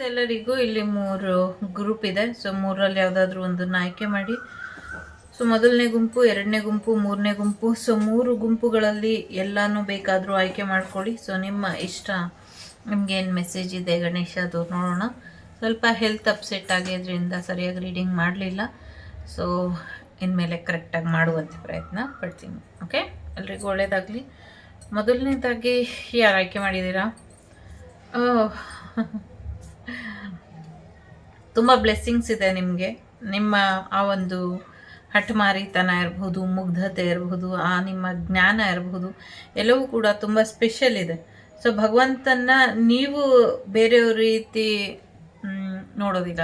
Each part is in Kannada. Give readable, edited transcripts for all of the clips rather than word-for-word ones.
ಎಲ್ಲರಿಗೂ ಇಲ್ಲಿ 3 ಗ್ರೂಪ್ ಇದೆ. ಸೊ 3ರಲ್ಲಿ ಯಾವುದಾದ್ರೂ ಒಂದನ್ನು ಆಯ್ಕೆ ಮಾಡಿ. ಸೊ ಮೊದಲನೇ ಗುಂಪು, ಎರಡನೇ ಗುಂಪು, ಮೂರನೇ ಗುಂಪು. ಸೊ 3 ಗುಂಪುಗಳಲ್ಲಿ ಎಲ್ಲಾನು ಬೇಕಾದರೂ ಆಯ್ಕೆ ಮಾಡ್ಕೊಳ್ಳಿ. ಸೊ ನಿಮ್ಮ ಇಷ್ಟ. ನಿಮ್ಗೆ ಏನು ಮೆಸೇಜ್ ಇದೆ ಗಣೇಶ ಅದು ನೋಡೋಣ. ಸ್ವಲ್ಪ ಹೆಲ್ತ್ ಅಪ್ಸೆಟ್ ಆಗಿದ್ರಿಂದ ಸರಿಯಾಗಿ ರೀಡಿಂಗ್ ಮಾಡಲಿಲ್ಲ. ಸೊ ಇನ್ಮೇಲೆ ಕರೆಕ್ಟಾಗಿ ಮಾಡುವಂತೆ ಪ್ರಯತ್ನ ಪಡ್ತೀನಿ. ಓಕೆ, ಎಲ್ರಿಗೂ ಒಳ್ಳೆಯದಾಗಲಿ. ಮೊದಲನೇದಾಗಿ ಯಾರು ಆಯ್ಕೆ ಮಾಡಿದ್ದೀರಾ? ತುಂಬ ಬ್ಲೆಸ್ಸಿಂಗ್ಸ್ ಇದೆ ನಿಮಗೆ. ನಿಮ್ಮ ಆ ಒಂದು ಹಠಮಾರಿತನ ಇರಬಹುದು, ಮುಗ್ಧತೆ ಇರಬಹುದು, ಆ ನಿಮ್ಮ ಜ್ಞಾನ ಇರಬಹುದು, ಎಲ್ಲವೂ ಕೂಡ ತುಂಬ ಸ್ಪೆಷಲ್ ಇದೆ. ಸೊ ಭಗವಂತನ ನೀವು ಬೇರೆಯವ್ರ ರೀತಿ ನೋಡೋದಿಲ್ಲ.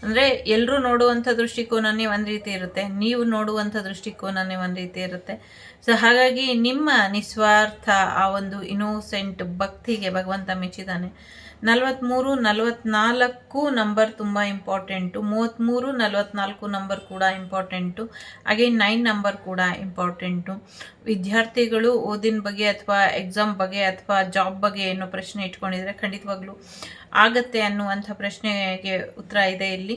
ಅಂದರೆ ಎಲ್ಲರೂ ನೋಡುವಂಥ ದೃಷ್ಟಿಕೋನನೇ ಒಂದು ರೀತಿ ಇರುತ್ತೆ, ನೀವು ನೋಡುವಂಥ ದೃಷ್ಟಿಕೋನನೇ ಒಂದು ರೀತಿ ಇರುತ್ತೆ. ಸೊ ಹಾಗಾಗಿ ನಿಮ್ಮ ನಿಸ್ವಾರ್ಥ ಆ ಒಂದು ಇನೋಸೆಂಟ್ ಭಕ್ತಿಗೆ ಭಗವಂತ ಮೆಚ್ಚಿದ್ದಾನೆ. 43, 44 ನಂಬರ್ ತುಂಬ ಇಂಪಾರ್ಟೆಂಟು. 33, 44 ನಂಬರ್ ಕೂಡ ಇಂಪಾರ್ಟೆಂಟು. ಅಗೇನ್ 9 ನಂಬರ್ ಕೂಡ ಇಂಪಾರ್ಟೆಂಟು. ವಿದ್ಯಾರ್ಥಿಗಳು ಓದಿನ ಬಗ್ಗೆ ಅಥವಾ ಎಕ್ಸಾಮ್ ಬಗ್ಗೆ ಅಥವಾ ಜಾಬ್ ಬಗ್ಗೆ ಏನೋ ಪ್ರಶ್ನೆ ಇಟ್ಕೊಂಡಿದ್ರೆ ಖಂಡಿತವಾಗ್ಲೂ ಆಗತ್ತೆ ಅನ್ನುವಂಥ ಪ್ರಶ್ನೆಗೆ ಉತ್ತರ ಇದೆ ಇಲ್ಲಿ.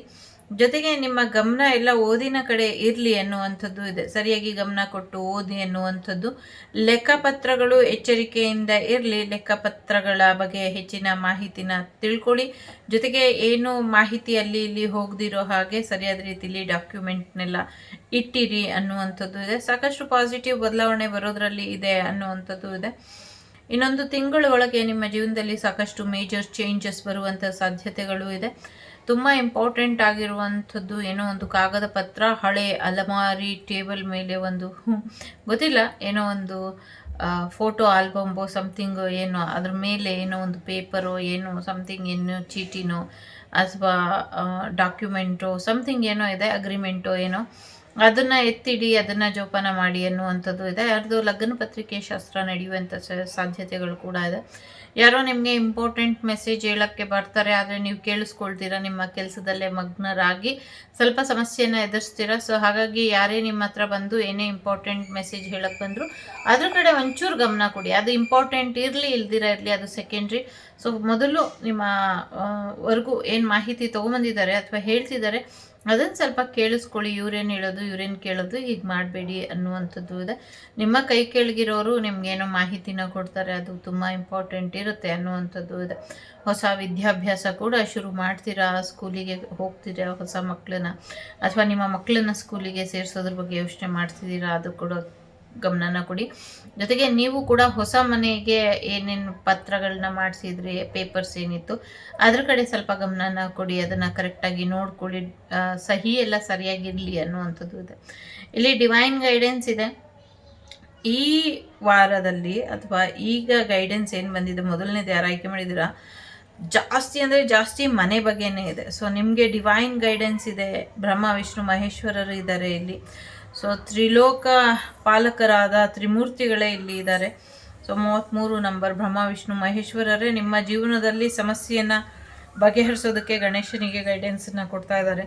ಜೊತೆಗೆ ನಿಮ್ಮ ಗಮನ ಎಲ್ಲ ಓದಿನ ಕಡೆ ಇರಲಿ ಅನ್ನುವಂಥದ್ದು ಇದೆ. ಸರಿಯಾಗಿ ಗಮನ ಕೊಟ್ಟು ಓದಿ ಅನ್ನುವಂಥದ್ದು. ಲೆಕ್ಕಪತ್ರಗಳು ಎಚ್ಚರಿಕೆಯಿಂದ ಇರಲಿ. ಲೆಕ್ಕಪತ್ರಗಳ ಬಗ್ಗೆ ಹೆಚ್ಚಿನ ಮಾಹಿತಿನ ತಿಳ್ಕೊಳ್ಳಿ. ಜೊತೆಗೆ ಏನು ಮಾಹಿತಿ ಅಲ್ಲಿ ಇಲ್ಲಿ ಹೋಗದಿರೋ ಹಾಗೆ ಸರಿಯಾದ ರೀತಿಯಲ್ಲಿ ಡಾಕ್ಯುಮೆಂಟ್ನೆಲ್ಲ ಇಟ್ಟಿರಿ ಅನ್ನುವಂಥದ್ದು ಇದೆ. ಸಾಕಷ್ಟು ಪಾಸಿಟಿವ್ ಬದಲಾವಣೆ ಬರೋದ್ರಲ್ಲಿ ಇದೆ ಅನ್ನುವಂಥದ್ದು ಇದೆ. ಇನ್ನೊಂದು ತಿಂಗಳ ಒಳಗೆ ನಿಮ್ಮ ಜೀವನದಲ್ಲಿ ಸಾಕಷ್ಟು ಮೇಜರ್ ಚೇಂಜಸ್ ಬರುವಂಥ ಸಾಧ್ಯತೆಗಳು ಇದೆ. ತುಂಬ ಇಂಪಾರ್ಟೆಂಟ್ ಆಗಿರುವಂಥದ್ದು ಏನೋ ಒಂದು ಕಾಗದ ಪತ್ರ, ಹಳೆ ಅಲಮಾರಿ ಟೇಬಲ್ ಮೇಲೆ ಒಂದು ಗೊತ್ತಿಲ್ಲ ಏನೋ ಒಂದು ಫೋಟೋ ಆಲ್ಬಮ್ಬೋ ಸಮಥಿಂಗ್, ಏನೋ ಅದ್ರ ಮೇಲೆ ಏನೋ ಒಂದು ಪೇಪರೋ ಏನೋ ಸಮಥಿಂಗ್, ಏನೋ ಚೀಟಿನೋ ಅಥವಾ ಡಾಕ್ಯುಮೆಂಟೋ ಸಮಥಿಂಗ್ ಏನೋ ಇದೆ, ಅಗ್ರಿಮೆಂಟೋ ಏನೋ, ಅದನ್ನು ಎತ್ತಿಡಿ, ಅದನ್ನು ಜೋಪಾನ ಮಾಡಿ ಅನ್ನುವಂಥದ್ದು ಇದೆ. ಯಾರ್ದು ಲಗ್ನ ಪತ್ರಿಕೆ ಶಾಸ್ತ್ರ ನಡೆಯುವಂಥ ಸಾಧ್ಯತೆಗಳು ಕೂಡ ಇದೆ. ಯಾರೋ ನಿಮಗೆ ಇಂಪಾರ್ಟೆಂಟ್ ಮೆಸೇಜ್ ಹೇಳೋಕ್ಕೆ ಬರ್ತಾರೆ, ಆದರೆ ನೀವು ಕೇಳಿಸ್ಕೊಳ್ತೀರಾ, ನಿಮ್ಮ ಕೆಲಸದಲ್ಲೇ ಮಗ್ನರಾಗಿ ಸ್ವಲ್ಪ ಸಮಸ್ಯೆಯನ್ನು ಎದುರಿಸ್ತೀರಾ. ಸೊ ಹಾಗಾಗಿ ಯಾರೇ ನಿಮ್ಮ ಹತ್ರ ಬಂದು ಏನೇ ಇಂಪಾರ್ಟೆಂಟ್ ಮೆಸೇಜ್ ಹೇಳಕ್ಕೆ ಬಂದರೂ ಅದ್ರ ಕಡೆ ಒಂಚೂರು ಗಮನ ಕೊಡಿ. ಅದು ಇಂಪಾರ್ಟೆಂಟ್ ಇರಲಿ ಇಲ್ದಿರ ಇರಲಿ, ಅದು ಸೆಕೆಂಡ್ರಿ. ಸೊ ಮೊದಲು ನಿಮ್ಮ ವರ್ಗೂ ಏನು ಮಾಹಿತಿ ತೊಗೊಂಬಂದಿದ್ದಾರೆ ಅಥವಾ ಹೇಳ್ತಿದ್ದಾರೆ ಅದನ್ನು ಸ್ವಲ್ಪ ಕೇಳಿಸ್ಕೊಳ್ಳಿ. ಇವ್ರೇನು ಹೇಳೋದು, ಇವ್ರೇನು ಕೇಳೋದು, ಹೀಗೆ ಮಾಡಬೇಡಿ ಅನ್ನುವಂಥದ್ದು ಇದೆ. ನಿಮ್ಮ ಕೈ ಕೆಳಗಿರೋರು ನಿಮಗೇನೋ ಮಾಹಿತಿನ ಕೊಡ್ತಾರೆ, ಅದು ತುಂಬ ಇಂಪಾರ್ಟೆಂಟ್ ಇರುತ್ತೆ ಅನ್ನುವಂಥದ್ದು ಇದೆ. ಹೊಸ ವಿದ್ಯಾಭ್ಯಾಸ ಕೂಡ ಶುರು ಮಾಡ್ತೀರಾ, ಸ್ಕೂಲಿಗೆ ಹೋಗ್ತೀರಾ ಹೊಸ ಮಕ್ಕಳನ್ನ, ಅಥವಾ ನಿಮ್ಮ ಮಕ್ಕಳನ್ನ ಸ್ಕೂಲಿಗೆ ಸೇರಿಸೋದ್ರ ಬಗ್ಗೆ ಯೋಚನೆ ಮಾಡ್ತಿದ್ದೀರಾ, ಅದು ಕೂಡ ಗಮನನ ಕೊಡಿ. ಜೊತೆಗೆ ನೀವು ಕೂಡ ಹೊಸ ಮನೆಗೆ ಏನೇನು ಪತ್ರಗಳನ್ನ ಮಾಡಿಸಿದ್ರಿ, ಪೇಪರ್ಸ್ ಏನಿತ್ತು ಅದ್ರ ಕಡೆ ಸ್ವಲ್ಪ ಗಮನನ ಕೊಡಿ, ಅದನ್ನು ಕರೆಕ್ಟಾಗಿ ನೋಡ್ಕೊಳ್ಳಿ, ಸಹಿ ಎಲ್ಲ ಸರಿಯಾಗಿರಲಿ ಅನ್ನುವಂಥದ್ದು ಇದೆ. ಇಲ್ಲಿ ಡಿವೈನ್ ಗೈಡೆನ್ಸ್ ಇದೆ ಈ ವಾರದಲ್ಲಿ, ಅಥವಾ ಈಗ ಗೈಡೆನ್ಸ್ ಏನು ಬಂದಿದೆ, ಮೊದಲನೇದು ಯಾರು ಆಯ್ಕೆ ಮಾಡಿದ್ದೀರಾ, ಜಾಸ್ತಿ ಅಂದರೆ ಜಾಸ್ತಿ ಮನೆ ಬಗ್ಗೆನೇ ಇದೆ. ಸೊ ನಿಮಗೆ ಡಿವೈನ್ ಗೈಡೆನ್ಸ್ ಇದೆ. ಬ್ರಹ್ಮ ವಿಷ್ಣು ಮಹೇಶ್ವರರು ಇದ್ದಾರೆ ಇಲ್ಲಿ. ಸೊ ತ್ರಿಲೋಕ ಪಾಲಕರಾದ ತ್ರಿಮೂರ್ತಿಗಳೇ ಇಲ್ಲಿ ಇದ್ದಾರೆ. ಸೊ 33 ನಂಬರ್ ಬ್ರಹ್ಮ ವಿಷ್ಣು ಮಹೇಶ್ವರರೇ ನಿಮ್ಮ ಜೀವನದಲ್ಲಿ ಸಮಸ್ಯೆಯನ್ನು ಬಗೆಹರಿಸೋದಕ್ಕೆ ಗಣೇಶನಿಗೆ ಗೈಡೆನ್ಸನ್ನು ಕೊಡ್ತಾ ಇದ್ದಾರೆ.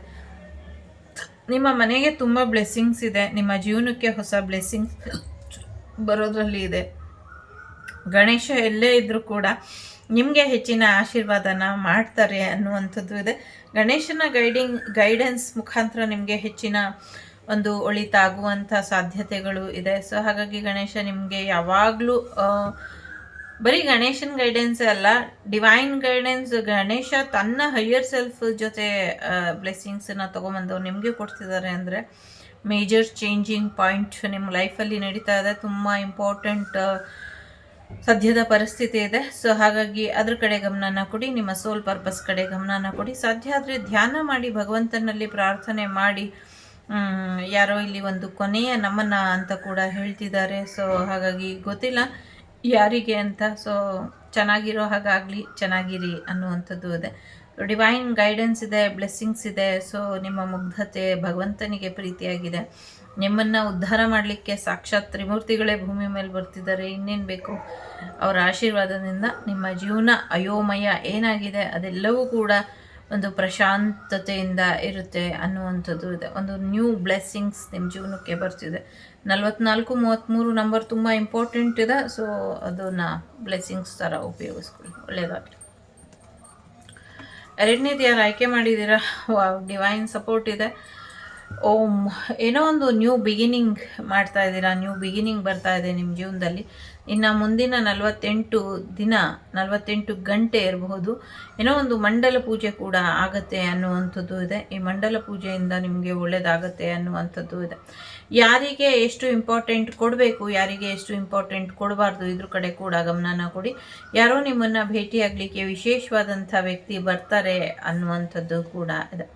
ನಿಮ್ಮ ಮನೆಗೆ ತುಂಬ ಬ್ಲೆಸ್ಸಿಂಗ್ಸ್ ಇದೆ. ನಿಮ್ಮ ಜೀವನಕ್ಕೆ ಹೊಸ ಬ್ಲೆಸ್ಸಿಂಗ್ಸ್ ಬರೋದ್ರಲ್ಲಿ ಇದೆ. ಗಣೇಶ ಎಲ್ಲೇ ಇದ್ದರೂ ಕೂಡ ನಿಮಗೆ ಹೆಚ್ಚಿನ ಆಶೀರ್ವಾದನ ಮಾಡ್ತಾರೆ ಅನ್ನುವಂಥದ್ದು ಇದೆ. ಗಣೇಶನ ಗೈಡೆನ್ಸ್ ಮುಖಾಂತರ ನಿಮಗೆ ಹೆಚ್ಚಿನ ಒಂದು ಒಳಿತಾಗುವಂಥ ಸಾಧ್ಯತೆಗಳು ಇದೆ. ಸೊ ಹಾಗಾಗಿ ಗಣೇಶ ನಿಮಗೆ ಯಾವಾಗಲೂ ಬರೀ ಗಣೇಶನ ಗೈಡೆನ್ಸ್ ಅಲ್ಲ, ಡಿವೈನ್ ಗೈಡೆನ್ಸ್. ಗಣೇಶ ತನ್ನ ಹೈಯರ್ ಸೆಲ್ಫ್ ಜೊತೆ ಬ್ಲೆಸ್ಸಿಂಗ್ಸನ್ನು ತೊಗೊಂಬಂದವ್ರು ನಿಮಗೆ ಕೊಡ್ತಿದ್ದಾರೆ ಅಂದರೆ ಮೇಜರ್ ಚೇಂಜಿಂಗ್ ಪಾಯಿಂಟ್ ನಿಮ್ಮ ಲೈಫಲ್ಲಿ ನಡೀತಾ ಇದೆ. ತುಂಬ ಇಂಪಾರ್ಟೆಂಟ್ ಸದ್ಯದ ಪರಿಸ್ಥಿತಿ ಇದೆ. ಸೊ ಹಾಗಾಗಿ ಅದ್ರ ಕಡೆ ಗಮನನ ಕೊಡಿ, ನಿಮ್ಮ ಸೋಲ್ ಪರ್ಪಸ್ ಕಡೆ ಗಮನನ ಕೊಡಿ. ಸಾಧ್ಯ ಆದರೆ ಧ್ಯಾನ ಮಾಡಿ, ಭಗವಂತನಲ್ಲಿ ಪ್ರಾರ್ಥನೆ ಮಾಡಿ. ಯಾರೋ ಇಲ್ಲಿ ಒಂದು ಕೊನೆಯ ನಮನ ಅಂತ ಕೂಡ ಹೇಳ್ತಿದ್ದಾರೆ. ಸೊ ಹಾಗಾಗಿ ಗೊತ್ತಿಲ್ಲ ಯಾರಿಗೆ ಅಂತ. ಸೊ ಚೆನ್ನಾಗಿರೋ ಹಾಗಾಗಲಿ, ಚೆನ್ನಾಗಿರಿ ಅನ್ನುವಂಥದ್ದು ಇದೆ. ಡಿವೈನ್ ಗೈಡೆನ್ಸ್ ಇದೆ, ಬ್ಲೆಸ್ಸಿಂಗ್ಸ್ ಇದೆ. ಸೊ ನಿಮ್ಮ ಮುಗ್ಧತೆ ಭಗವಂತನಿಗೆ ಪ್ರೀತಿಯಾಗಿದೆ. ನಿಮ್ಮನ್ನು ಉದ್ಧಾರ ಮಾಡಲಿಕ್ಕೆ ಸಾಕ್ಷಾತ್ ತ್ರಿಮೂರ್ತಿಗಳೇ ಭೂಮಿ ಮೇಲೆ ಬರ್ತಿದ್ದಾರೆ. ಇನ್ನೇನು ಬೇಕು, ಅವರ ಆಶೀರ್ವಾದದಿಂದ ನಿಮ್ಮ ಜೀವನ ಅಯೋಮಯ ಏನಾಗಿದೆ ಅದೆಲ್ಲವೂ ಕೂಡ ಒಂದು ಪ್ರಶಾಂತತೆಯಿಂದ ಇರುತ್ತೆ ಅನ್ನುವಂಥದ್ದು ಇದೆ. ಒಂದು ನ್ಯೂ ಬ್ಲೆಸ್ಸಿಂಗ್ಸ್ ನಿಮ್ಮ ಜೀವನಕ್ಕೆ ಬರ್ತಿದೆ. 44, 33 ನಂಬರ್ ತುಂಬ ಇಂಪಾರ್ಟೆಂಟ್ ಇದೆ. ಸೊ ಅದನ್ನು ಬ್ಲೆಸ್ಸಿಂಗ್ಸ್ ಥರ ಉಪಯೋಗಿಸ್ಕೊಳ್ಳಿ. ಒಳ್ಳೆಯದಾಗಲಿ. ಎರಡನೇದು ಯಾರು ಆಯ್ಕೆ ಮಾಡಿದ್ದೀರಾ, ಡಿವೈನ್ ಸಪೋರ್ಟ್ ಇದೆ. ಓಮ್, ಏನೋ ಒಂದು ನ್ಯೂ ಬಿಗಿನಿಂಗ್ ಮಾಡ್ತಾ ಇದ್ದೀರಾ, ನ್ಯೂ ಬಿಗಿನಿಂಗ್ ಬರ್ತಾ ಇದೆ ನಿಮ್ಮ ಜೀವನದಲ್ಲಿ. ಇನ್ನು ಮುಂದಿನ 48 ದಿನ 48 ಗಂಟೆ ಇರಬಹುದು, ಏನೋ ಒಂದು ಮಂಡಲ ಪೂಜೆ ಕೂಡ ಆಗತ್ತೆ ಅನ್ನುವಂಥದ್ದು ಇದೆ. ಈ ಮಂಡಲ ಪೂಜೆಯಿಂದ ನಿಮಗೆ ಒಳ್ಳೆಯದಾಗತ್ತೆ ಅನ್ನುವಂಥದ್ದು ಇದೆ. ಯಾರಿಗೆ ಎಷ್ಟು ಇಂಪಾರ್ಟೆಂಟ್ ಕೊಡಬೇಕು, ಯಾರಿಗೆ ಎಷ್ಟು ಇಂಪಾರ್ಟೆಂಟ್ ಕೊಡಬಾರ್ದು, ಇದ್ರ ಕಡೆ ಕೂಡ ಗಮನನ ಕೊಡಿ. ಯಾರೋ ನಿಮ್ಮನ್ನು ಭೇಟಿಯಾಗಲಿಕ್ಕೆ ವಿಶೇಷವಾದಂಥ ವ್ಯಕ್ತಿ ಬರ್ತಾರೆ ಅನ್ನುವಂಥದ್ದು ಕೂಡ ಇದೆ.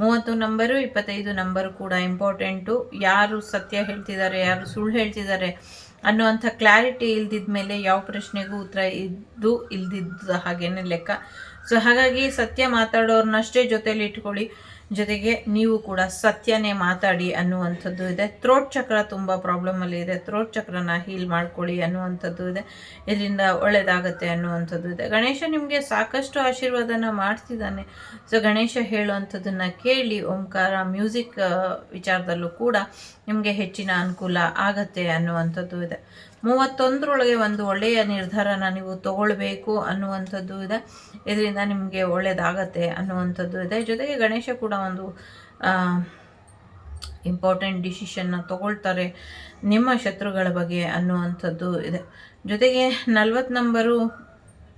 30 ನಂಬರು 25 ನಂಬರು ಕೂಡ ಇಂಪಾರ್ಟೆಂಟು. ಯಾರು ಸತ್ಯ ಹೇಳ್ತಿದ್ದಾರೆ, ಯಾರು ಸುಳ್ಳು ಹೇಳ್ತಿದ್ದಾರೆ ಅನ್ನುವಂಥ ಕ್ಲಾರಿಟಿ ಇಲ್ದಿದ ಮೇಲೆ ಯಾವ ಪ್ರಶ್ನೆಗೂ ಉತ್ತರ ಇಲ್ದಿದ್ದ ಹಾಗೇನೆ ಲೆಕ್ಕ. ಸೊ ಹಾಗಾಗಿ ಸತ್ಯ ಮಾತಾಡೋರ್ನಷ್ಟೇ ಜೊತೆಲಿ ಇಟ್ಕೊಳ್ಳಿ, ಜೊತೆಗೆ ನೀವು ಕೂಡ ಸತ್ಯನೇ ಮಾತಾಡಿ ಅನ್ನುವಂಥದ್ದು ಇದೆ. ಥ್ರೋಟ್ ಚಕ್ರ ತುಂಬ ಪ್ರಾಬ್ಲಮಲ್ಲಿ ಇದೆ, ಥ್ರೋಟ್ ಚಕ್ರನ ಹೀಲ್ ಮಾಡ್ಕೊಳ್ಳಿ ಅನ್ನುವಂಥದ್ದು ಇದೆ. ಇದರಿಂದ ಒಳ್ಳೆಯದಾಗತ್ತೆ ಅನ್ನುವಂಥದ್ದು ಇದೆ. ಗಣೇಶ ನಿಮಗೆ ಸಾಕಷ್ಟು ಆಶೀರ್ವಾದನ ಮಾಡ್ತಿದ್ದಾನೆ. ಸೊ ಗಣೇಶ ಹೇಳುವಂಥದ್ದನ್ನು ಕೇಳಿ, ಓಂಕಾರ ಮ್ಯೂಸಿಕ್ ವಿಚಾರದಲ್ಲೂ ಕೂಡ ನಿಮಗೆ ಹೆಚ್ಚಿನ ಅನುಕೂಲ ಆಗತ್ತೆ ಅನ್ನುವಂಥದ್ದು ಇದೆ. 31ರೊಳಗೆ ಒಂದು ಒಳ್ಳೆಯ ನಿರ್ಧಾರನ ನೀವು ತಗೊಳ್ಬೇಕು ಅನ್ನುವಂಥದ್ದು ಇದೆ. ಇದರಿಂದ ನಿಮಗೆ ಒಳ್ಳೆಯದಾಗತ್ತೆ ಅನ್ನುವಂಥದ್ದು ಇದೆ. ಜೊತೆಗೆ ಗಣೇಶ ಕೂಡ ಒಂದು ಇಂಪಾರ್ಟೆಂಟ್ ಡಿಸಿಷನ್ನ ತಗೊಳ್ತಾರೆ ನಿಮ್ಮ ಶತ್ರುಗಳ ಬಗ್ಗೆ ಅನ್ನುವಂಥದ್ದು ಇದೆ. ಜೊತೆಗೆ 40 ನಂಬರು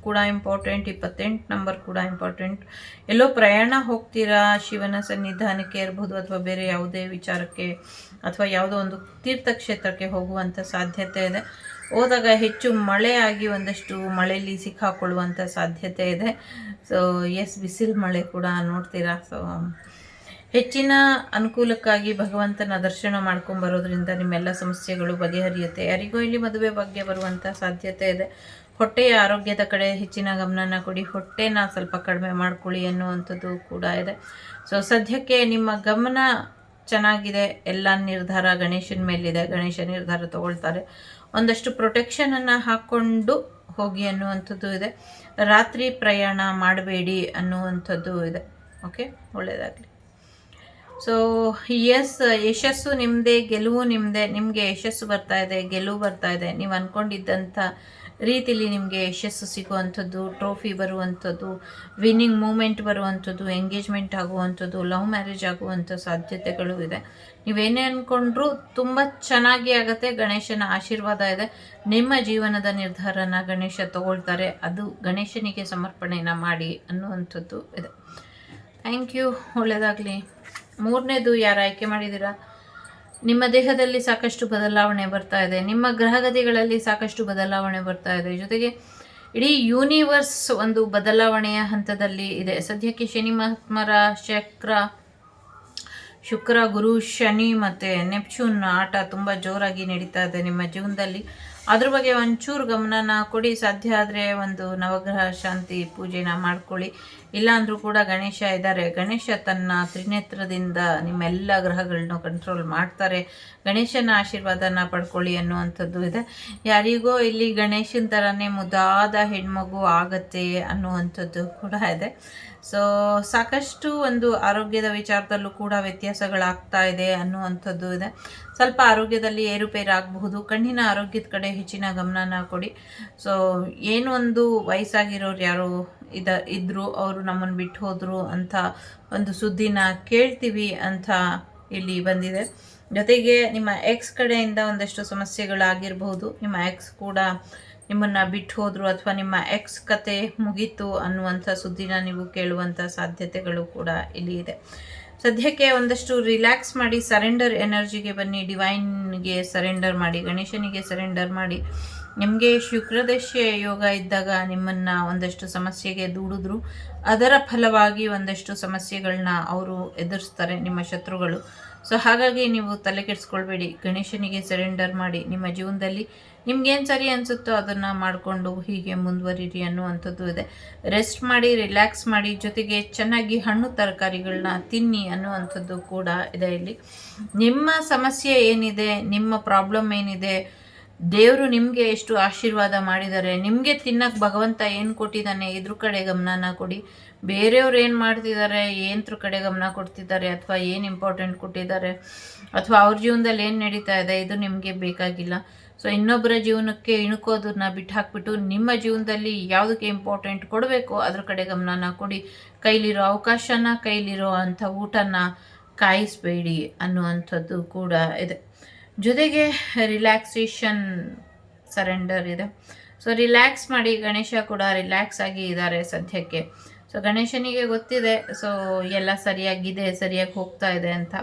ಕೂಡ ಇಂಪಾರ್ಟೆಂಟ್, 28 ನಂಬರ್ ಕೂಡ ಇಂಪಾರ್ಟೆಂಟ್. ಎಲ್ಲೋ ಪ್ರಯಾಣ ಹೋಗ್ತೀರಾ, ಶಿವನ ಸನ್ನಿಧಾನಕ್ಕೆ ಇರ್ಬೋದು ಅಥವಾ ಬೇರೆ ಯಾವುದೇ ವಿಚಾರಕ್ಕೆ ಅಥವಾ ಯಾವುದೋ ಒಂದು ತೀರ್ಥಕ್ಷೇತ್ರಕ್ಕೆ ಹೋಗುವಂಥ ಸಾಧ್ಯತೆ ಇದೆ. ಹೋದಾಗ ಹೆಚ್ಚು ಮಳೆ ಆಗಿ ಒಂದಷ್ಟು ಮಳೆಯಲ್ಲಿ ಸಿಕ್ಕಾಕೊಳ್ಳುವಂಥ ಸಾಧ್ಯತೆ ಇದೆ. ಸೊ ಬಿಸಿಲು ಮಳೆ ಕೂಡ ನೋಡ್ತೀರಾ. ಸೊ ಹೆಚ್ಚಿನ ಅನುಕೂಲಕ್ಕಾಗಿ ಭಗವಂತನ ದರ್ಶನ ಮಾಡ್ಕೊಂಬರೋದ್ರಿಂದ ನಿಮ್ಮೆಲ್ಲ ಸಮಸ್ಯೆಗಳು ಬಗೆಹರಿಯುತ್ತೆ. ಯಾರಿಗೋ ಇಲ್ಲಿ ಮದುವೆ ಬಗ್ಗೆ ಬರುವಂಥ ಸಾಧ್ಯತೆ ಇದೆ. ಹೊಟ್ಟೆಯ ಆರೋಗ್ಯದ ಕಡೆ ಹೆಚ್ಚಿನ ಗಮನನ ಕೊಡಿ, ಹೊಟ್ಟೆನ ಸ್ವಲ್ಪ ಕಡಿಮೆ ಮಾಡ್ಕೊಳ್ಳಿ ಅನ್ನುವಂಥದ್ದು ಕೂಡ ಇದೆ. ಸೊ ಸದ್ಯಕ್ಕೆ ನಿಮ್ಮ ಗಮನ ಚೆನ್ನಾಗಿದೆ, ಎಲ್ಲ ನಿರ್ಧಾರ ಗಣೇಶನ ಮೇಲಿದೆ. ಗಣೇಶ ನಿರ್ಧಾರ ತಗೊಳ್ತಾರೆ. ಒಂದಷ್ಟು ಪ್ರೊಟೆಕ್ಷನನ್ನು ಹಾಕ್ಕೊಂಡು ಹೋಗಿ ಅನ್ನುವಂಥದ್ದು ಇದೆ. ರಾತ್ರಿ ಪ್ರಯಾಣ ಮಾಡಬೇಡಿ ಅನ್ನುವಂಥದ್ದು ಇದೆ. ಓಕೆ, ಒಳ್ಳೆಯದಾಗಲಿ. ಸೊ ಯಶಸ್ಸು ನಿಮ್ಮದೇ, ಗೆಲುವು ನಿಮ್ಮದೇ. ನಿಮಗೆ ಯಶಸ್ಸು ಬರ್ತಾ ಇದೆ, ಗೆಲುವು ಬರ್ತಾ ಇದೆ. ನೀವು ಅಂದ್ಕೊಂಡಿದ್ದಂಥ ರೀತಿಲಿ ನಿಮಗೆ ಯಶಸ್ಸು ಸಿಗುವಂಥದ್ದು, ಟ್ರೋಫಿ ಬರುವಂಥದ್ದು, ವಿನ್ನಿಂಗ್ ಮೂಮೆಂಟ್ ಬರುವಂಥದ್ದು, ಎಂಗೇಜ್ಮೆಂಟ್ ಆಗುವಂಥದ್ದು, ಲವ್ ಮ್ಯಾರೇಜ್ ಆಗುವಂಥ ಸಾಧ್ಯತೆಗಳು ಇದೆ. ನೀವೇನೇ ಅಂದ್ಕೊಂಡ್ರೂ ತುಂಬ ಚೆನ್ನಾಗಿ ಆಗುತ್ತೆ. ಗಣೇಶನ ಆಶೀರ್ವಾದ ಇದೆ. ನಿಮ್ಮ ಜೀವನದ ನಿರ್ಧಾರನ ಗಣೇಶ ತಗೊಳ್ತಾರೆ. ಅದು ಗಣೇಶನಿಗೆ ಸಮರ್ಪಣೆನ ಮಾಡಿ ಅನ್ನುವಂಥದ್ದು ಇದೆ. ಥ್ಯಾಂಕ್ ಯು, ಒಳ್ಳೆಯದಾಗಲಿ. 3ನೇದು ಯಾರು ಆಯ್ಕೆ ಮಾಡಿದ್ದೀರಾ, ನಿಮ್ಮ ದೇಹದಲ್ಲಿ ಸಾಕಷ್ಟು ಬದಲಾವಣೆ ಬರ್ತಾ ಇದೆ, ನಿಮ್ಮ ಗ್ರಹಗತಿಗಳಲ್ಲಿ ಸಾಕಷ್ಟು ಬದಲಾವಣೆ ಬರ್ತಾ ಇದೆ. ಜೊತೆಗೆ ಇಡೀ ಯೂನಿವರ್ಸ್ ಒಂದು ಬದಲಾವಣೆಯ ಹಂತದಲ್ಲಿ ಇದೆ. ಸದ್ಯಕ್ಕೆ ಶನಿ ಮಹಾತ್ಮರ ಚಕ್ರ, ಶುಕ್ರ, ಗುರು, ಶನಿ ಮತ್ತು ನೆಪ್ಚೂನ್ ಆಟ ತುಂಬ ಜೋರಾಗಿ ನಡೀತಾ ಇದೆ ನಿಮ್ಮ ಜೀವನದಲ್ಲಿ. ಅದ್ರ ಬಗ್ಗೆ ಒಂಚೂರು ಗಮನನ ಕೊಡಿ. ಸಾಧ್ಯ ಆದರೆ ಒಂದು ನವಗ್ರಹ ಶಾಂತಿ ಪೂಜೆನ ಮಾಡ್ಕೊಳ್ಳಿ. ಇಲ್ಲಾಂದ್ರೂ ಕೂಡ ಗಣೇಶ ಇದ್ದಾರೆ. ಗಣೇಶ ತನ್ನ ತ್ರಿನೇತ್ರದಿಂದ ನಿಮ್ಮೆಲ್ಲ ಗ್ರಹಗಳನ್ನ ಕಂಟ್ರೋಲ್ ಮಾಡ್ತಾರೆ. ಗಣೇಶನ ಆಶೀರ್ವಾದನ ಪಡ್ಕೊಳ್ಳಿ ಅನ್ನುವಂಥದ್ದು ಇದೆ. ಯಾರಿಗೋ ಇಲ್ಲಿ ಗಣೇಶನ ಥರನೇ ಮುದ್ದಾದ ಹೆಣ್ಮಗು ಆಗತ್ತೆ ಅನ್ನುವಂಥದ್ದು ಕೂಡ ಇದೆ. ಸೊ ಸಾಕಷ್ಟು ಒಂದು ಆರೋಗ್ಯದ ವಿಚಾರದಲ್ಲೂ ಕೂಡ ವ್ಯತ್ಯಾಸಗಳಾಗ್ತಾ ಇದೆ ಅನ್ನುವಂಥದ್ದು ಇದೆ. ಸ್ವಲ್ಪ ಆರೋಗ್ಯದಲ್ಲಿ ಏರುಪೇರು ಆಗಬಹುದು. ಕಣ್ಣಿನ ಆರೋಗ್ಯದ ಕಡೆ ಹೆಚ್ಚಿನ ಗಮನನ ಕೊಡಿ. ಸೊ ಏನು ಒಂದು ವಯಸ್ಸಾಗಿರೋರು ಯಾರೋ ಇದ್ದರು, ಅವರು ನಮ್ಮನ್ನು ಬಿಟ್ಟು ಹೋದರು ಅಂತ ಒಂದು ಸುದ್ದಿನ ಕೇಳ್ತೀವಿ ಅಂತ ಇಲ್ಲಿ ಬಂದಿದೆ. ಜೊತೆಗೆ ನಿಮ್ಮ ಎಕ್ಸ್ ಕಡೆಯಿಂದ ಒಂದಷ್ಟು ಸಮಸ್ಯೆಗಳಾಗಿರ್ಬಹುದು. ನಿಮ್ಮ ಎಕ್ಸ್ ಕೂಡ ನಿಮ್ಮನ್ನು ಬಿಟ್ಟು ಹೋದರು ಅಥವಾ ನಿಮ್ಮ ಎಕ್ಸ್ ಕತೆ ಮುಗೀತು ಅನ್ನುವಂಥ ಸುದ್ದಿನ ನೀವು ಕೇಳುವಂಥ ಸಾಧ್ಯತೆಗಳು ಕೂಡ ಇಲ್ಲಿ ಇದೆ. ಸದ್ಯಕ್ಕೆ ಒಂದಷ್ಟು ರಿಲ್ಯಾಕ್ಸ್ ಮಾಡಿ, ಸರೆಂಡರ್ ಎನರ್ಜಿಗೆ ಬನ್ನಿ, ಡಿವೈನ್ಗೆ ಸರೆಂಡರ್ ಮಾಡಿ, ಗಣೇಶನಿಗೆ ಸರೆಂಡರ್ ಮಾಡಿ. ನಿಮಗೆ ಶುಕ್ರದಶೆ ಯೋಗ ಇದ್ದಾಗ ನಿಮ್ಮನ್ನು ಒಂದಷ್ಟು ಸಮಸ್ಯೆಗೆ ದೂಡಿದ್ರು, ಅದರ ಫಲವಾಗಿ ಒಂದಷ್ಟು ಸಮಸ್ಯೆಗಳನ್ನ ಅವರು ಎದುರಿಸ್ತಾರೆ ನಿಮ್ಮ ಶತ್ರುಗಳು. ಸೊ ಹಾಗಾಗಿ ನೀವು ತಲೆ ಕೆಡಿಸ್ಕೊಳ್ಬೇಡಿ, ಗಣೇಶನಿಗೆ ಸರೆಂಡರ್ ಮಾಡಿ. ನಿಮ್ಮ ಜೀವನದಲ್ಲಿ ನಿಮ್ಗೇನು ಸರಿ ಅನಿಸುತ್ತೋ ಅದನ್ನು ಮಾಡಿಕೊಂಡು ಹೀಗೆ ಮುಂದುವರಿರಿ ಅನ್ನುವಂಥದ್ದು ಇದೆ. ರೆಸ್ಟ್ ಮಾಡಿ, ರಿಲ್ಯಾಕ್ಸ್ ಮಾಡಿ, ಜೊತೆಗೆ ಚೆನ್ನಾಗಿ ಹಣ್ಣು ತರಕಾರಿಗಳನ್ನ ತಿನ್ನಿ ಅನ್ನುವಂಥದ್ದು ಕೂಡ ಇದೆ. ಇಲ್ಲಿ ನಿಮ್ಮ ಸಮಸ್ಯೆ ಏನಿದೆ, ನಿಮ್ಮ ಪ್ರಾಬ್ಲಮ್ ಏನಿದೆ, ದೇವರು ನಿಮಗೆ ಎಷ್ಟು ಆಶೀರ್ವಾದ ಮಾಡಿದ್ದಾರೆ, ನಿಮಗೆ ತಿನ್ನಕ್ಕೆ ಭಗವಂತ ಏನು ಕೊಟ್ಟಿದ್ದಾನೆ, ಇದ್ರ ಕಡೆ ಗಮನನ ಕೊಡಿ. ಬೇರೆಯವ್ರು ಏನು ಮಾಡ್ತಿದ್ದಾರೆ, ಏನತ್ರ ಕಡೆ ಗಮನ ಕೊಡ್ತಿದ್ದಾರೆ, ಅಥವಾ ಏನು ಇಂಪಾರ್ಟೆಂಟ್ ಕೊಟ್ಟಿದ್ದಾರೆ, ಅಥವಾ ಅವ್ರ ಜೀವನದಲ್ಲಿ ಏನು ನಡೀತಾ ಇದೆ, ಇದು ನಿಮಗೆ ಬೇಕಾಗಿಲ್ಲ. ಸೊ ಇನ್ನೊಬ್ಬರ ಜೀವನಕ್ಕೆ ಇಣುಕೋದನ್ನ ಬಿಟ್ಟು ಹಾಕ್ಬಿಟ್ಟು ನಿಮ್ಮ ಜೀವನದಲ್ಲಿ ಯಾವುದಕ್ಕೆ ಇಂಪಾರ್ಟೆಂಟ್ ಕೊಡಬೇಕು ಅದ್ರ ಕಡೆ ಗಮನನ ಕೊಡಿ. ಕೈಲಿರೋ ಅವಕಾಶನ, ಕೈಲಿರೋ ಅಂಥ ಊಟನ ಕಾಯಿಸಬೇಡಿ ಅನ್ನುವಂಥದ್ದು ಕೂಡ ಇದೆ. ಜೊತೆಗೆ ರಿಲ್ಯಾಕ್ಸೇಷನ್, ಸರೆಂಡರ್ ಇದೆ. ಸೊ ರಿಲ್ಯಾಕ್ಸ್ ಮಾಡಿ. ಗಣೇಶ ಕೂಡ ರಿಲ್ಯಾಕ್ಸ್ ಆಗಿ ಇದ್ದಾರೆ ಸದ್ಯಕ್ಕೆ. ಸೊ ಗಣೇಶನಿಗೆ ಗೊತ್ತಿದೆ ಸೊ ಎಲ್ಲ ಸರಿಯಾಗಿದೆ, ಸರಿಯಾಗಿ ಹೋಗ್ತಾ ಇದೆ ಅಂತ.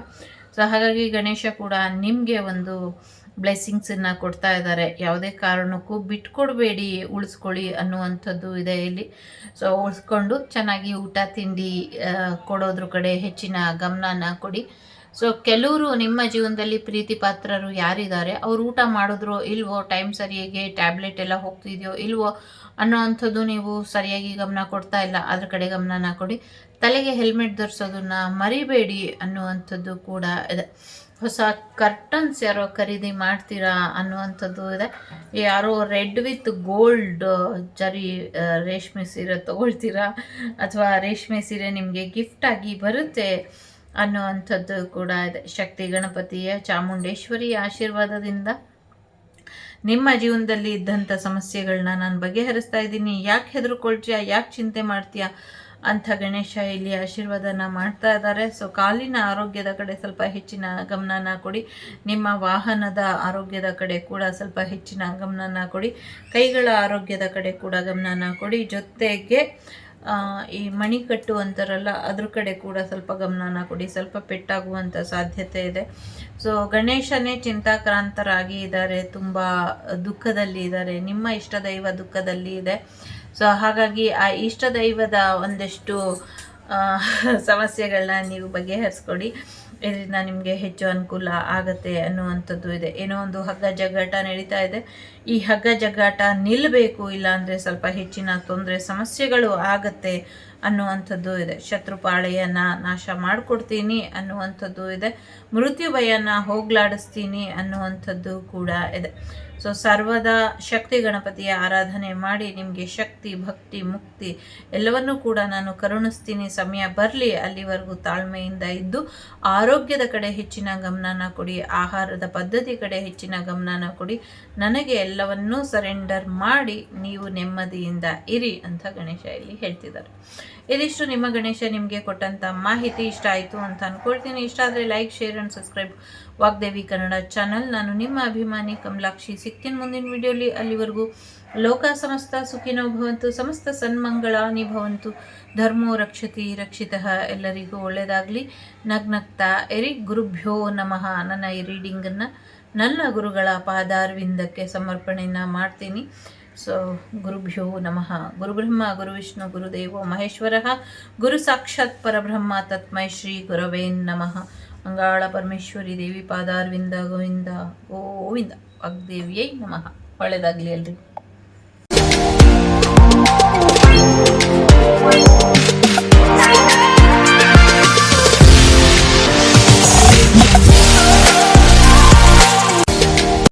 ಸೊ ಹಾಗಾಗಿ ಗಣೇಶ ಕೂಡ ನಿಮಗೆ ಒಂದು ಬ್ಲೆಸ್ಸಿಂಗ್ಸನ್ನು ಕೊಡ್ತಾ ಇದ್ದಾರೆ. ಯಾವುದೇ ಕಾರಣಕ್ಕೂ ಬಿಟ್ಕೊಡ್ಬೇಡಿ, ಉಳಿಸ್ಕೊಳ್ಳಿ ಅನ್ನುವಂಥದ್ದು ಇದೆ ಇಲ್ಲಿ. ಸೊ ಉಳಿಸ್ಕೊಂಡು ಚೆನ್ನಾಗಿ ಊಟ ತಿಂಡಿ ಕೊಡೋದ್ರ ಕಡೆ ಹೆಚ್ಚಿನ ಗಮನನ ಕೊಡಿ. ಸೊ ಕೆಲವರು ನಿಮ್ಮ ಜೀವನದಲ್ಲಿ ಪ್ರೀತಿ ಪಾತ್ರರು ಯಾರಿದ್ದಾರೆ ಅವ್ರು ಊಟ ಮಾಡಿದ್ರೋ ಇಲ್ವೋ, ಟೈಮ್ ಸರಿಯಾಗಿ ಟ್ಯಾಬ್ಲೆಟ್ ಎಲ್ಲ ಹೋಗ್ತಿದೆಯೋ ಇಲ್ವೋ ಅನ್ನೋ ಅಂಥದ್ದು ನೀವು ಸರಿಯಾಗಿ ಗಮನ ಕೊಡ್ತಾ ಇಲ್ಲ, ಅದ್ರ ಕಡೆ ಗಮನನ ಕೊಡಿ. ತಲೆಗೆ ಹೆಲ್ಮೆಟ್ ಧರಿಸೋದನ್ನ ಮರಿಬೇಡಿ ಅನ್ನುವಂಥದ್ದು ಕೂಡ ಇದೆ. ಹೊಸ ಕರ್ಟನ್ಸ್ ಯಾರೋ ಖರೀದಿ ಮಾಡ್ತೀರಾ ಅನ್ನುವಂಥದ್ದು ಇದೆ. ಯಾರೋ ರೆಡ್ ವಿತ್ ಗೋಲ್ಡ್ ಜರಿ ರೇಷ್ಮೆ ಸೀರೆ ತಗೊಳ್ತೀರಾ, ಅಥವಾ ರೇಷ್ಮೆ ಸೀರೆ ನಿಮಗೆ ಗಿಫ್ಟ್ ಆಗಿ ಬರುತ್ತೆ ಅನ್ನುವಂಥದ್ದು ಕೂಡ ಇದೆ. ಶಕ್ತಿ ಗಣಪತಿಯ ಚಾಮುಂಡೇಶ್ವರಿಯ ಆಶೀರ್ವಾದದಿಂದ ನಿಮ್ಮ ಜೀವನದಲ್ಲಿ ಇದ್ದಂಥ ಸಮಸ್ಯೆಗಳನ್ನ ನಾನು ಬಗೆಹರಿಸ್ತಾ ಇದ್ದೀನಿ. ಯಾಕೆ ಹೆದರ್ಕೊಳ್ತೀಯಾ, ಯಾಕೆ ಚಿಂತೆ ಮಾಡ್ತೀಯಾ ಅಂತ ಗಣೇಶ ಇಲ್ಲಿ ಆಶೀರ್ವಾದನ ಮಾಡ್ತಾ ಇದ್ದಾರೆ. ಸೊ ಕಾಲಿನ ಆರೋಗ್ಯದ ಕಡೆ ಸ್ವಲ್ಪ ಹೆಚ್ಚಿನ ಗಮನನ ಕೊಡಿ. ನಿಮ್ಮ ವಾಹನದ ಆರೋಗ್ಯದ ಕಡೆ ಕೂಡ ಸ್ವಲ್ಪ ಹೆಚ್ಚಿನ ಗಮನನ ಕೊಡಿ. ಕೈಗಳ ಆರೋಗ್ಯದ ಕಡೆ ಕೂಡ ಗಮನನ ಕೊಡಿ. ಜೊತೆಗೆ ಈ ಮಣಿಕಟ್ಟು ಅಂತಾರಲ್ಲ ಅದ್ರ ಕಡೆ ಕೂಡ ಸ್ವಲ್ಪ ಗಮನನ ಕೊಡಿ. ಸ್ವಲ್ಪ ಪೆಟ್ಟಾಗುವಂಥ ಸಾಧ್ಯತೆ ಇದೆ. ಸೊ ಗಣೇಶನೇ ಚಿಂತಾಕ್ರಾಂತರಾಗಿ ಇದ್ದಾರೆ, ತುಂಬ ದುಃಖದಲ್ಲಿ ಇದ್ದಾರೆ. ನಿಮ್ಮ ಇಷ್ಟ ದೈವ ದುಃಖದಲ್ಲಿ ಇದೆ. ಸೊ ಹಾಗಾಗಿ ಆ ಇಷ್ಟ ದೈವದ ಒಂದಷ್ಟು ಸಮಸ್ಯೆಗಳನ್ನ ನೀವು ಬಗೆಹರಿಸ್ಕೊಡಿ. ಇದರಿಂದ ನಿಮಗೆ ಹೆಚ್ಚು ಅನುಕೂಲ ಆಗತ್ತೆ ಅನ್ನುವಂಥದ್ದು ಇದೆ. ಏನೋ ಒಂದು ಹಗ್ಗ ಜಗ್ಗಾಟ ನಡೀತಾ ಇದೆ. ಈ ಹಗ್ಗ ಜಗ್ಗಾಟ ನಿಲ್ಲಬೇಕು, ಇಲ್ಲಾಂದರೆ ಸ್ವಲ್ಪ ಹೆಚ್ಚಿನ ತೊಂದರೆ ಸಮಸ್ಯೆಗಳು ಆಗತ್ತೆ ಅನ್ನುವಂಥದ್ದು ಇದೆ. ಶತ್ರುಪಾಳೆಯನ್ನ ನಾಶ ಮಾಡಿಕೊಡ್ತೀನಿ ಅನ್ನುವಂಥದ್ದು ಇದೆ. ಮೃತ್ಯು ಭಯನ ಹೋಗ್ಲಾಡಿಸ್ತೀನಿ ಅನ್ನುವಂಥದ್ದು ಕೂಡ ಇದೆ. ಸೊ ಸರ್ವದ ಶಕ್ತಿ ಗಣಪತಿಯ ಆರಾಧನೆ ಮಾಡಿ ನಿಮಗೆ ಶಕ್ತಿ, ಭಕ್ತಿ, ಮುಕ್ತಿ ಎಲ್ಲವನ್ನೂ ಕೂಡ ನಾನು ಕರುಣಿಸ್ತೀನಿ. ಸಮಯ ಬರಲಿ, ಅಲ್ಲಿವರೆಗೂ ತಾಳ್ಮೆಯಿಂದ ಇದ್ದು ಆರೋಗ್ಯದ ಕಡೆ ಹೆಚ್ಚಿನ ಗಮನನ ಕೊಡಿ. ಆಹಾರದ ಪದ್ಧತಿ ಕಡೆ ಹೆಚ್ಚಿನ ಗಮನನ ಕೊಡಿ. ನನಗೆ ಎಲ್ಲವನ್ನೂ ಸರೆಂಡರ್ ಮಾಡಿ ನೀವು ನೆಮ್ಮದಿಯಿಂದ ಇರಿ ಅಂತ ಗಣೇಶ ಇಲ್ಲಿ ಹೇಳ್ತಿದ್ದಾರೆ. ಇದಿಷ್ಟು ನಿಮ್ಮ ಗಣೇಶ ನಿಮಗೆ ಕೊಟ್ಟಂಥ ಮಾಹಿತಿ. ಇಷ್ಟ ಆಯಿತು ಅಂತ ಅಂದ್ಕೊಳ್ತೀನಿ. ಇಷ್ಟ ಆದರೆ like, share and subscribe Vagdevi Kannada channel. ನಾನು ನಿಮ್ಮ ಅಭಿಮಾನಿ ಕಮಲಾಕ್ಷಿ. ಸಿಗ್ತೀನಿ ಮುಂದಿನ ವಿಡಿಯೋಲಿ. ಅಲ್ಲಿವರೆಗೂ ಲೋಕ ಸಮಸ್ತ ಸುಖಿನೋ ಭವಂತು, ಸಮಸ್ತ ಸನ್ಮಂಗಳಾನಿ ಭವಂತು, ಧರ್ಮೋ ರಕ್ಷತಿ ರಕ್ಷಿತಃ. ಎಲ್ಲರಿಗೂ ಒಳ್ಳೆಯದಾಗಲಿ. ನಗ್ನಗ್ತಾ ಇರಿ. ಗುರುಭ್ಯೋ ನಮಃ. ನನ್ನ ಈ ರೀಡಿಂಗನ್ನು ನನ್ನ ಗುರುಗಳ ಪಾದಾರವಿಂದಕ್ಕೆ ಸಮರ್ಪಣೆಯನ್ನು ಮಾಡ್ತೀನಿ. ಸೊ ಗುರುಭ್ಯೋ ನಮಃ. ಗುರುಬ್ರಹ್ಮ ಗುರುವಿಷ್ಣು ಗುರುದೇವೋ ಮಹೇಶ್ವರ, ಗುರು ಸಾಕ್ಷಾತ್ ಪರಬ್ರಹ್ಮ ತಸ್ಮೈ ಶ್ರೀ ಗುರವೇ ನಮಃ. ಅಂಗಾಳ ಪರಮೇಶ್ವರಿ ದೇವಿ ಪಾದಾರವಿಂದ ಗೋವಿಂದ ಗೋವಿಂದ. ವಾಗ್ದೇವಿಯೈ ನಮಃ. ಒಳ್ಳೆಯದಾಗಲಿ ಎಲ್ರಿಗೂ.